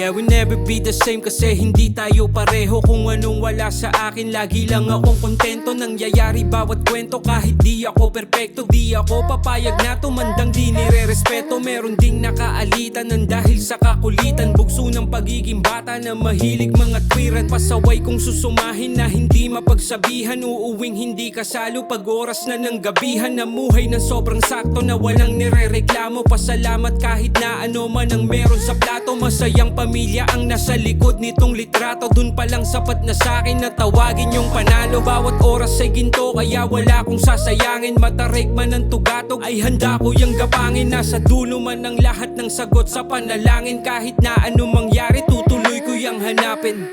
Yeah, we never be the same kasi hindi tayo pareho. Kung anong wala sa akin, lagi lang akong kontento. Nangyayari bawat kwento kahit di ako perpekto. Di ako papayag na tumandang di nire-respeto. Meron ding nakaalitan ng dahil sa kakulitan. Bugso ng pagiging bata na mahilig mga twiran. Pasaway kong susumahin na hindi mapagsabihan. Uuwing hindi kasalo pag oras na ng gabihan. Namuhay na sobrang sakto na walang nire-reklamo. Pasalamat kahit na ano man ang meron sa plato. Masayang pamilya ang nasa likod nitong litrato. Dun pa lang sapat na sa'kin na tawagin yung panalo. Bawat oras ay ginto kaya wala kong sasayangin. Matarik man ang tugatog ay handa ko yung gapangin. Nasa dulo man ang lahat ng sagot sa panalangin. Kahit na ano mangyari tutuloy ko yung hanapin.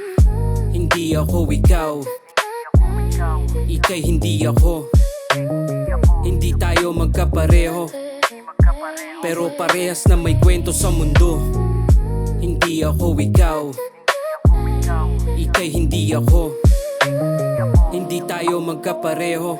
Hindi ako ikaw, ika'y hindi ako. Hindi tayo magkapareho, pero parehas na may kwento sa mundo. Hindi ako ikaw, ika'y hindi ako. Hindi tayo magkapareho,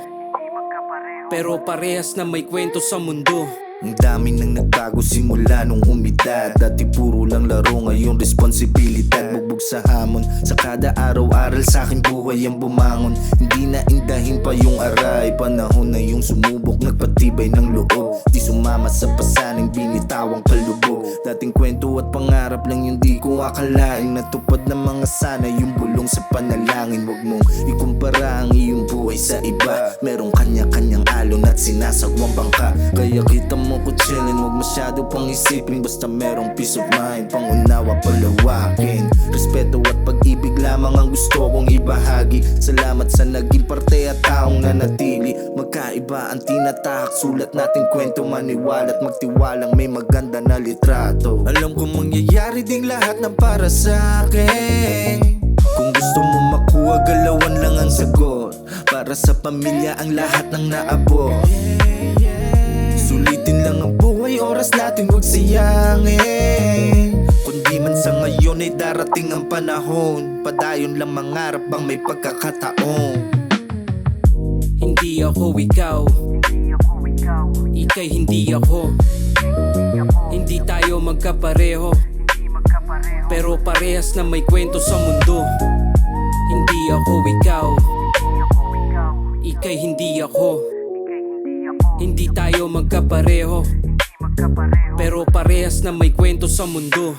pero parehas na may kwento sa mundo. Ang dami nang nagbago simula nung umidad. Dati puro lang laro, ngayon responsibilidad. Bugbog sa hamon, sa kada araw-aral sa'kin buhay ang bumangon. Hindi na indahin pa yung aray, panahon na yung sumubok, nagpatibay ng loob. Di sumama sa pasaning, binitawang palubog. Dating kwento at pangarap lang yung di ko akalain. Natupad ng mga sana yung bulong sa panalangin. Huwag mong ikumpara ang iyong buhay sa iba. Merong kanya-kanyang alon at sinasagwang bangka. Kaya kita mo ko chillin', huwag masyado pang isipin. Basta merong peace of mind, pangunawa palawakin. Respeto at pag-ibig lamang ang gusto kong ibahagi. Salamat sa naging parte at taong nanatili. Magkaiba ang tinatahak, sulat natin kwento. Maniwala at magtiwalang may maganda na litrato. Alam kong mangyayari ding lahat ng para sa akin. Kung gusto mo makuha, galawan lang ang sagot. Para sa pamilya ang lahat ng naabot. Sulitin lang ang buhay, oras natin huwag sayangin. Kundi man sa ngayon ay darating ang panahon. Padayon lang mangarap bang may pagkakataon. Hindi ako ikaw, ika'y hindi ako. Hindi tayo magkapareho, pero parehas na may kwento sa mundo. Hindi ako ikaw, ika'y hindi ako. Hindi tayo magkapareho, pero parehas na may kwento sa mundo.